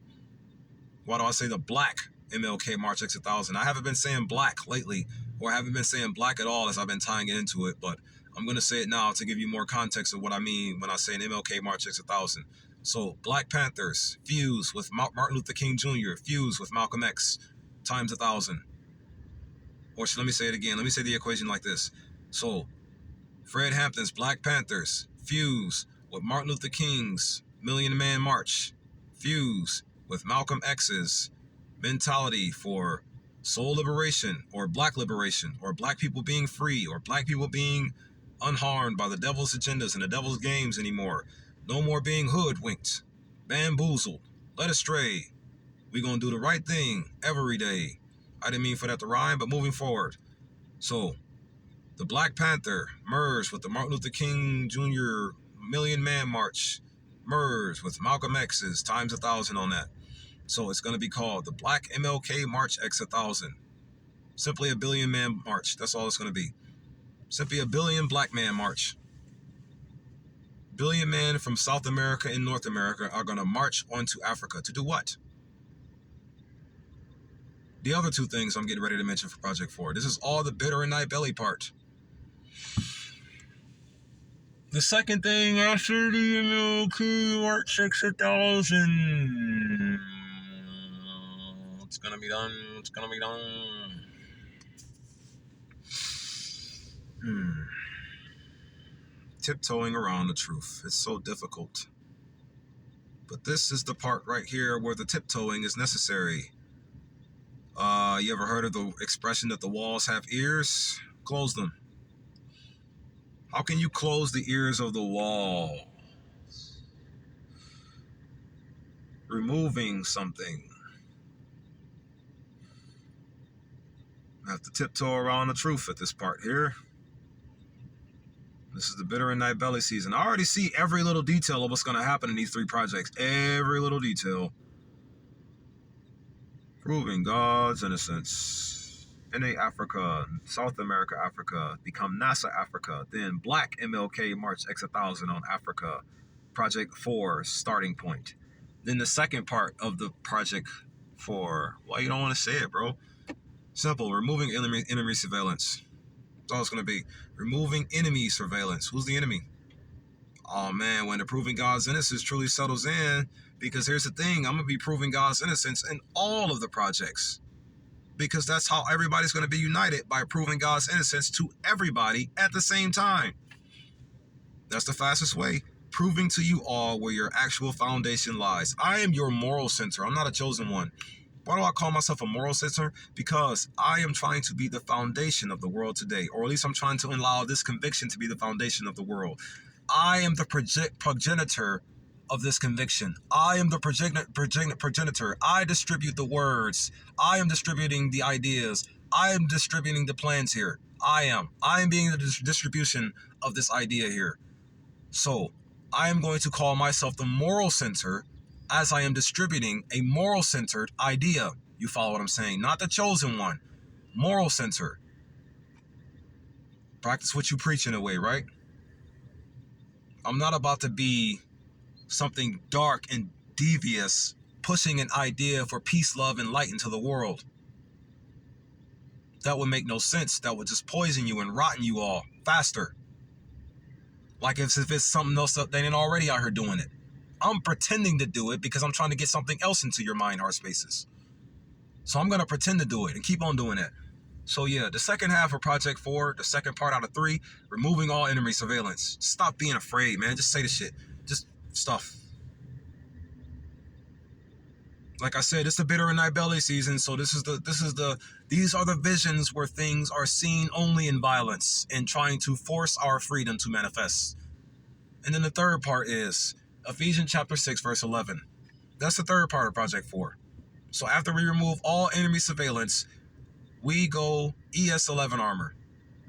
Why do I say the Black MLK March X 1000? I haven't been saying black lately, or I haven't been saying black at all as I've been tying it into it, but I'm going to say it now to give you more context of what I mean when I say an MLK March X 1000. So Black Panthers fuse with Martin Luther King Jr., fuse with Malcolm X, times 1,000. Or let me say it again. Let me say the equation like this. So Fred Hampton's Black Panthers fuse with Martin Luther King's Million Man March, fuse with Malcolm X's mentality for soul liberation or black liberation or black people being free or black people being unharmed by the devil's agendas and the devil's games anymore. No more being hoodwinked, bamboozled, led astray. We're going to do the right thing every day. I didn't mean for that to rhyme, but moving forward. So, the Black Panther merged with the Martin Luther King Jr. Million Man March, merged with Malcolm X's times 1,000 on that. So it's going to be called the Black MLK March X 1000. Simply a billion man march. That's all it's going to be. Simply a billion black man march. Billion men from South America and North America are going to march onto Africa. To do what? The other 2 things I'm getting ready to mention for Project 4. This is all the bitter in thy belly part. The second thing after the MLK March X 1000. It's gonna be done. Tiptoeing around the truth. It's so difficult. But this is the part right here where the tiptoeing is necessary. You ever heard of the expression that the walls have ears? Close them. How can you close the ears of the wall? Removing something. I have to tiptoe around the truth at this part here. This is the bitter in thy belly season. I already see every little detail of what's going to happen in these 3 projects. Every little detail. Proving God's innocence. NA Africa, South America Africa, become NASA Africa, then Black MLK March X 1000 on Africa. Project 4, starting point. Then the second part of the Project 4. Why you don't want to say it, bro? Simple. Removing enemy surveillance. That's all it's going to be. Removing enemy surveillance. Who's the enemy? Oh, man, when the proving God's innocence truly settles in, because here's the thing, I'm going to be proving God's innocence in all of the projects. Because that's how everybody's going to be united, by proving God's innocence to everybody at the same time. That's the fastest way. Proving to you all where your actual foundation lies. I am your moral center. I'm not a chosen one. Why do I call myself a moral center? Because I am trying to be the foundation of the world today. Or at least I'm trying to allow this conviction to be the foundation of the world. I am the progenitor of this conviction. I am the progenitor. I distribute the words. I am distributing the ideas. I am distributing the plans here. I am being the distribution of this idea here. So I am going to call myself the moral center as I am distributing a moral centered idea. You follow what I'm saying? Not the chosen one. Moral center. Practice what you preach in a way, right? I'm not about to be something dark and devious, pushing an idea for peace, love, and light into the world. That would make no sense. That would just poison you and rotten you all faster. Like if it's something else that they ain't already out here doing it. I'm pretending to do it because I'm trying to get something else into your mind, heart spaces. So I'm going to pretend to do it and keep on doing it. So yeah, the second half of Project 4, the second part out of 3, removing all enemy surveillance. Stop being afraid, man. Just say the shit. Just stuff. Like I said, it's the bitter and night belly season, so these are the visions where things are seen only in violence and trying to force our freedom to manifest. And then the third part is Ephesians chapter 6, verse 11. That's the third part of Project 4. So after we remove all enemy surveillance, we go ES11 armor.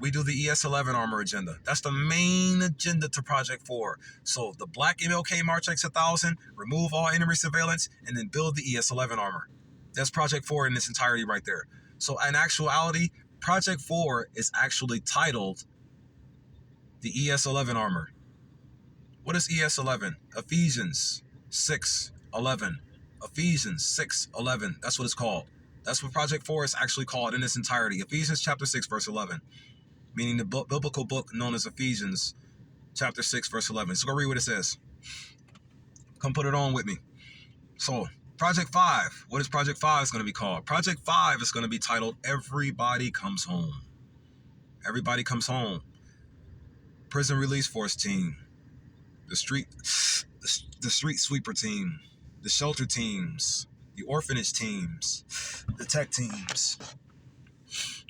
We do the ES11 armor agenda. That's the main agenda to Project 4. So the black MLK March X1000, remove all enemy surveillance, and then build the ES11 armor. That's Project 4 in its entirety right there. So in actuality, Project 4 is actually titled the ES11 armor. What is ES11? Ephesians 6:11. Ephesians 6:11. That's what it's called. That's what Project 4 is actually called in its entirety. Ephesians chapter 6, verse 11. Meaning the biblical book known as Ephesians chapter 6, verse 11. So go read what it says. Come put it on with me. So Project 5. What is Project 5 is going to be called? Project 5 is going to be titled Everybody Comes Home. Everybody Comes Home. Prison Release Force Team. The street sweeper team. The shelter teams. The orphanage teams. The tech teams.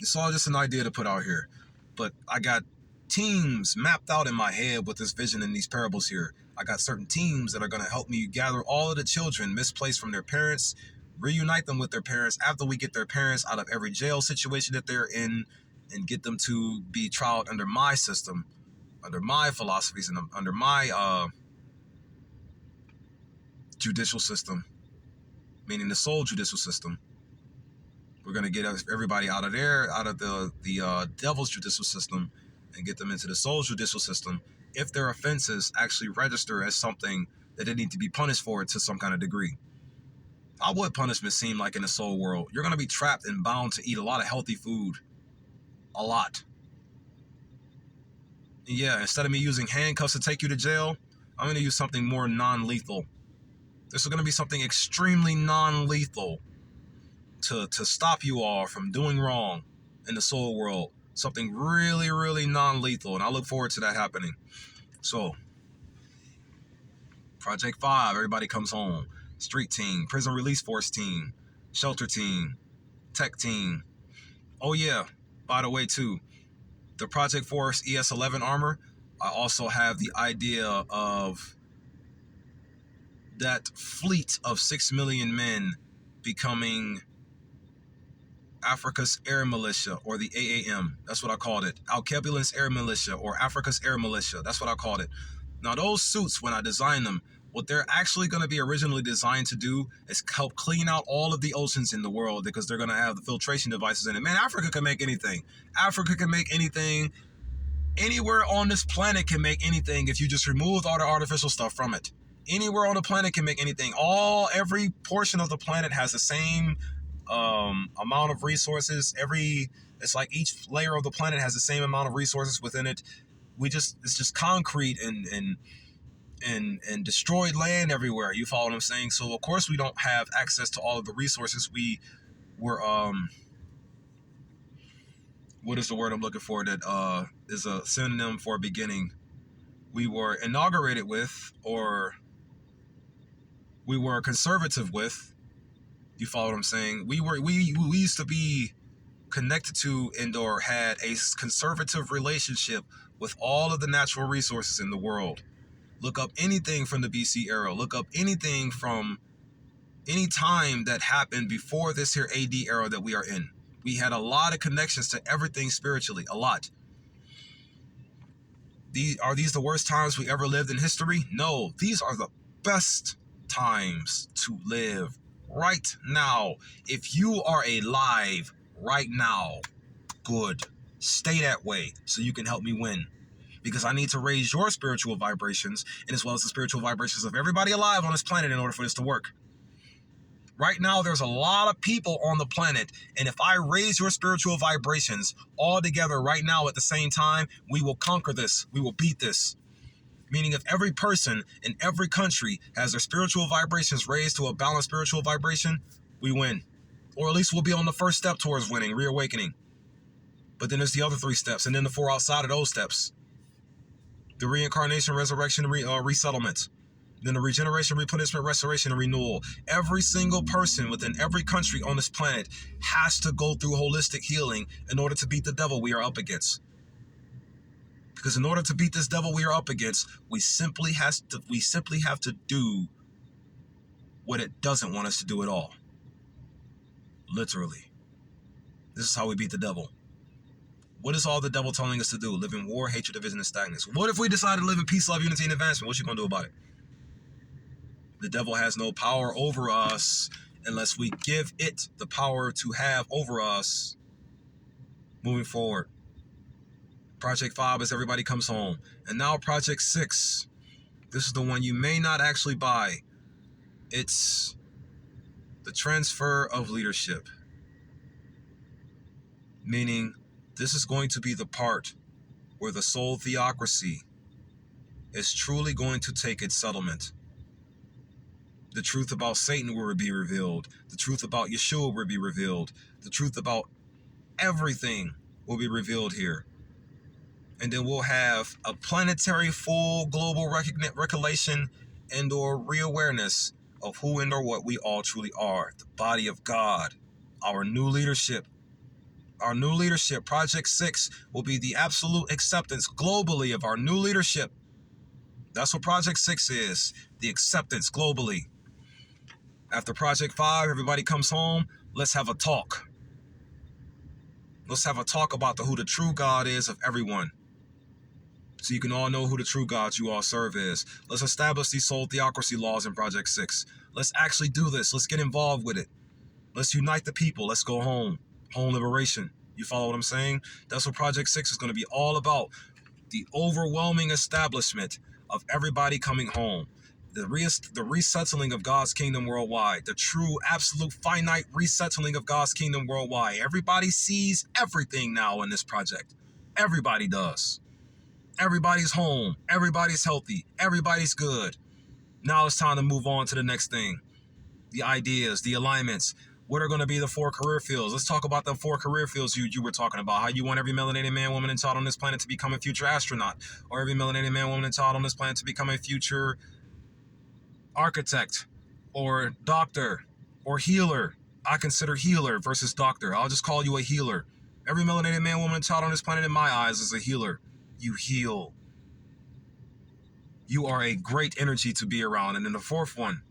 It's all just an idea to put out here. But I got teams mapped out in my head with this vision and these parables here. I got certain teams that are going to help me gather all of the children misplaced from their parents, reunite them with their parents after we get their parents out of every jail situation that they're in, and get them to be trialed under my system, under my philosophies, and under my judicial system, meaning the soul judicial system. We're going to get everybody out of there, out of the devil's judicial system, and get them into the soul's judicial system if their offenses actually register as something that they need to be punished for to some kind of degree. How would punishment seem like in the soul world? You're going to be trapped and bound to eat a lot of healthy food. A lot. And yeah, instead of me using handcuffs to take you to jail, I'm going to use something more non-lethal. This is going to be something extremely non-lethal to stop you all from doing wrong in the soul world. Something really, really non-lethal. And I look forward to that happening. So, Project 5, Everybody Comes Home. Street team, prison release force team, shelter team, tech team. Oh yeah, by the way too, the Project Force ES11 armor, I also have the idea of that fleet of 6 million men becoming Africa's Air Militia, or the AAM. That's what I called it. Alkebulan's Air Militia, or Africa's Air Militia. That's what I called it. Now, those suits, when I designed them, what they're actually going to be originally designed to do is help clean out all of the oceans in the world, because they're going to have the filtration devices in it. Man, Africa can make anything. Africa can make anything. Anywhere on this planet can make anything if you just remove all the artificial stuff from it. Anywhere on the planet can make anything. Every portion of the planet has the same amount of resources. It's like each layer of the planet has the same amount of resources within it. It's just concrete and destroyed land everywhere. You follow what I'm saying? So of course we don't have access to all of the resources. We were what is the word I'm looking for that is a synonym for beginning? We were inaugurated with, or we were conservative with. You follow what I'm saying? We used to be connected to and or had a conservative relationship with all of the natural resources in the world. Look up anything from the BC era. Look up anything from any time that happened before this here AD era that we are in. We had a lot of connections to everything spiritually, a lot. Are these the worst times we ever lived in history? No, these are the best times to live right now. If you are alive right now, good. Stay that way so you can help me win. Because I need to raise your spiritual vibrations and as well as the spiritual vibrations of everybody alive on this planet in order for this to work. Right now, there's a lot of people on the planet, and if I raise your spiritual vibrations all together right now at the same time, we will conquer this. We will beat this. Meaning if every person in every country has their spiritual vibrations raised to a balanced spiritual vibration, we win. Or at least we'll be on the first step towards winning, reawakening. But then there's the other 3 steps, and then the 4 outside of those steps. The reincarnation, resurrection, resettlement. Then the regeneration, replenishment, restoration, and renewal. Every single person within every country on this planet has to go through holistic healing in order to beat the devil we are up against. Because in order to beat this devil we are up against, we simply have to do what it doesn't want us to do at all. Literally. This is how we beat the devil. What is all the devil telling us to do? Live in war, hatred, division, and stagnance. What if we decide to live in peace, love, unity, and advancement? What you gonna do about it? The devil has no power over us unless we give it the power to have over us moving forward. Project 5 is everybody comes home. And now Project 6. This is the one you may not actually buy. It's the transfer of leadership. Meaning, this is going to be the part where the soul theocracy is truly going to take its settlement. The truth about Satan will be revealed. The truth about Yeshua will be revealed. The truth about everything will be revealed here. And then we'll have a planetary full global recollection and or reawareness of who and or what we all truly are. The body of God. Our new leadership. Our new leadership, Project 6, will be the absolute acceptance globally of our new leadership. That's what Project 6 is. The acceptance globally. After Project 5, everybody comes home. Let's have a talk. Let's have a talk about who the true God is of everyone. So you can all know who the true God you all serve is. Let's establish these soul theocracy laws in Project 6. Let's actually do this. Let's get involved with it. Let's unite the people. Let's go home. Home liberation. You follow what I'm saying? That's what Project 6 is going to be all about. The overwhelming establishment of everybody coming home. The resettling of God's kingdom worldwide. The true, absolute, finite resettling of God's kingdom worldwide. Everybody sees everything now in this project. Everybody does. Everybody's home. Everybody's healthy. Everybody's good. Now it's time to move on to the next thing. The ideas, the alignments. What are going to be the 4 career fields? Let's talk about the 4 career fields you were talking about. How you want every melanated man, woman, and child on this planet to become a future astronaut. Or every melanated man, woman, and child on this planet to become a future architect or doctor or healer. I consider healer versus doctor. I'll just call you a healer. Every melanated man, woman, and child on this planet in my eyes is a healer. You heal. You are a great energy to be around. And then the 4th one,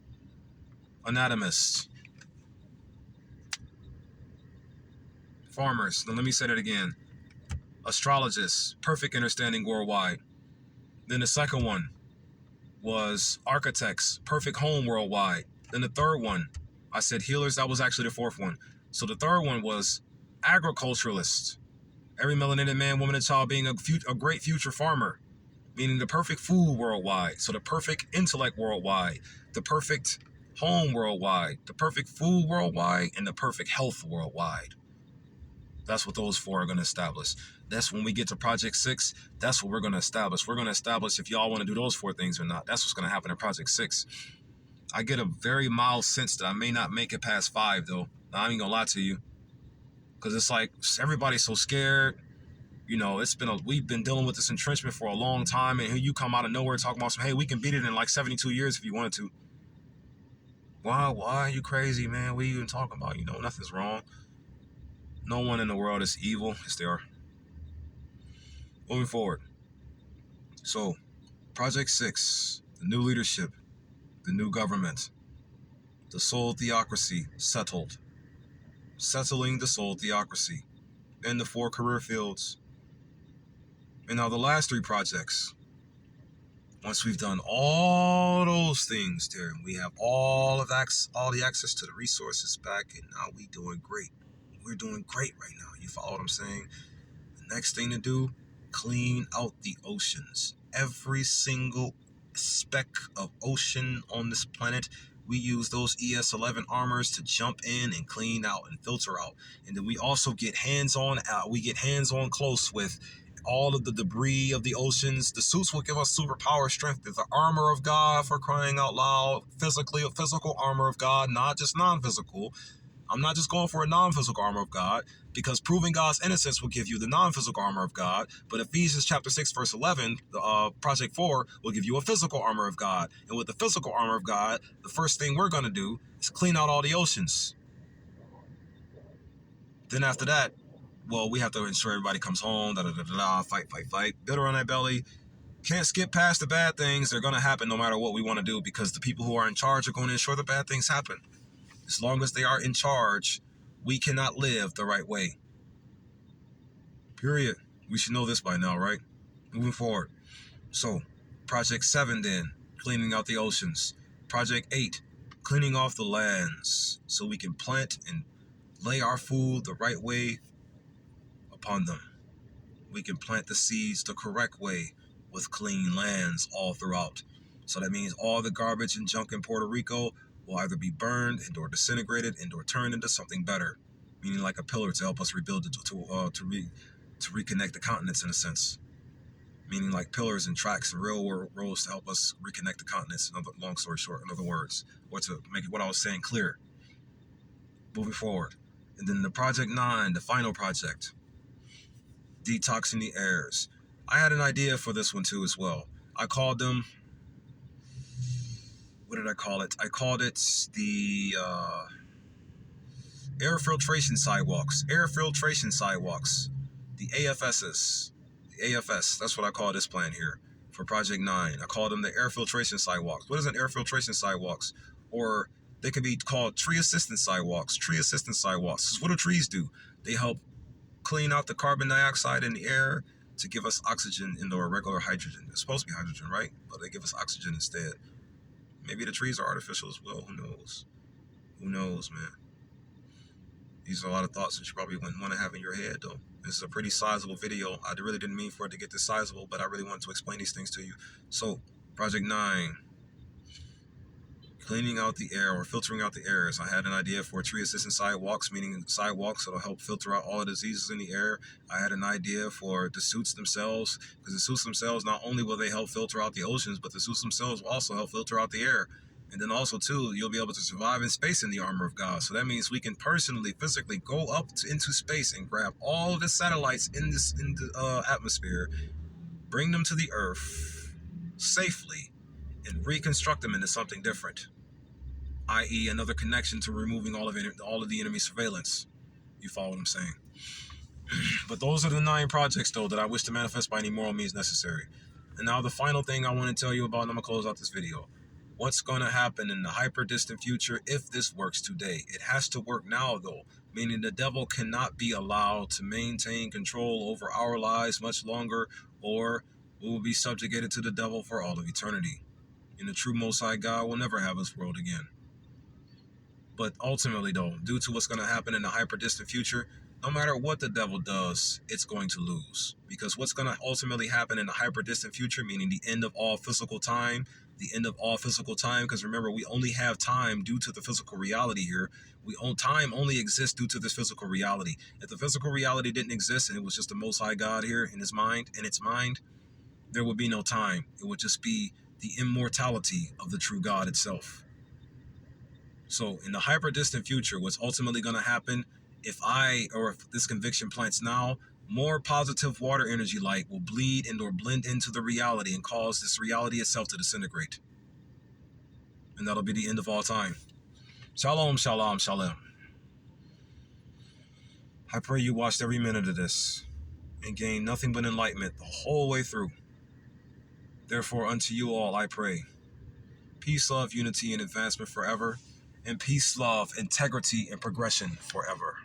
anatomist. Farmers. Then let me say that again. Astrologists. Perfect understanding worldwide. Then the 2nd one was architects. Perfect home worldwide. Then the 3rd one, I said healers. That was actually the 4th one. So the 3rd one was agriculturalists. Every melanated man, woman, and child being a great future farmer. Meaning the perfect food worldwide. So the perfect intellect worldwide. The perfect home worldwide. The perfect food worldwide. And the perfect health worldwide. That's what those 4 are going to establish. That's when we get to Project 6. That's what we're going to establish. We're going to establish if y'all want to do those 4 things or not. That's what's going to happen in Project 6. I get a very mild sense that I may not make it past 5, though. I ain't going to lie to you. Because it's like everybody's so scared. You know, we've been dealing with this entrenchment for a long time. And here you come out of nowhere talking about hey, we can beat it in like 72 years if you wanted to. Why are you crazy, man? What are you even talking about? You know, nothing's wrong. No one in the world is evil. Yes, they are. Moving forward. So, Project 6, the new leadership, the new government, the soul theocracy settled. Settling the soul theocracy and the 4 career fields. And now the last 3 projects. Once we've done all those things there, we have all the access to the resources back, and now we doing great. We're doing great right now. You follow what I'm saying? The next thing to do, clean out the oceans. Every single speck of ocean on this planet, we use those ES-11 armors to jump in and clean out and filter out. And then we also get hands-on close with all of the debris of the oceans. The suits will give us superpower strength. It's the armor of God, for crying out loud. Physically, a physical armor of God, not just non-physical. I'm not just going for a non-physical armor of God, because proving God's innocence will give you the non-physical armor of God. But Ephesians chapter 6, verse 11, Project 4, will give you a physical armor of God. And with the physical armor of God, the first thing we're going to do is clean out all the oceans. Then after that, well, we have to ensure everybody comes home, fight. Bitter on that belly. Can't skip past the bad things. They're going to happen no matter what we want to do, because the people who are in charge are going to ensure the bad things happen. As long as they are in charge, we cannot live the right way. Period. We should know this by now, right? Moving forward. So, Project 7 then, cleaning out the oceans. Project 8, cleaning off the lands so we can plant and lay our food the right way upon them. We can plant the seeds the correct way with clean lands all throughout. So that means all the garbage and junk in Puerto Rico will either be burned and or disintegrated and or turned into something better, meaning like a pillar to help us rebuild it, to reconnect the continents in a sense, meaning like pillars and tracks and railroads to help us reconnect the continents. Long story short, in other words, or to make what I was saying clear. Moving forward, and then the Project 9, the final project, detoxing the airs. I had an idea for this one too as well. I called them, what did I call it? I called it the air filtration sidewalks. Air filtration sidewalks. The AFSs. The AFS, that's what I call this plan here for Project 9. I call them the air filtration sidewalks. What is an air filtration sidewalks? Or they could be called tree assistant sidewalks. Tree assistant sidewalks. What do trees do? They help clean out the carbon dioxide in the air to give us oxygen into our regular hydrogen. It's supposed to be hydrogen, right? But they give us oxygen instead. Maybe the trees are artificial as well. Who knows? Who knows, man? These are a lot of thoughts that you probably wouldn't want to have in your head, though. This is a pretty sizable video. I really didn't mean for it to get this sizable, but I really wanted to explain these things to you. So, Project 9. Cleaning out the air or filtering out the airs. I had an idea for tree assistant sidewalks, meaning sidewalks that'll help filter out all the diseases in the air. I had an idea for the suits themselves, because the suits themselves, not only will they help filter out the oceans, but the suits themselves will also help filter out the air. And then also, too, you'll be able to survive in space in the armor of God. So that means we can personally, physically go up into space and grab all the satellites in the atmosphere, bring them to the Earth safely, and reconstruct them into something different, i.e. another connection to removing all of the enemy surveillance. You follow what I'm saying? But those are the 9 projects, though, that I wish to manifest by any moral means necessary. And now the final thing I want to tell you about, and I'm going to close out this video. What's going to happen in the hyper-distant future if this works today? It has to work now, though, meaning the devil cannot be allowed to maintain control over our lives much longer, or we will be subjugated to the devil for all of eternity. And the true Most High God will never have this world again. But ultimately, though, due to what's going to happen in the hyper-distant future, no matter what the devil does, it's going to lose. Because what's going to ultimately happen in the hyper-distant future, meaning the end of all physical time, because remember, we only have time due to the physical reality here. Time only exists due to this physical reality. If the physical reality didn't exist and it was just the Most High God here in its mind, there would be no time. It would just be the immortality of the true God itself. So in the hyper-distant future, what's ultimately going to happen, if this conviction plants now, more positive water energy light will bleed and or blend into the reality and cause this reality itself to disintegrate. And that'll be the end of all time. Shalom, shalom, shalom. I pray you watched every minute of this and gained nothing but enlightenment the whole way through. Therefore, unto you all I pray. Peace, love, unity, and advancement forever. And peace, love, integrity, and progression forever.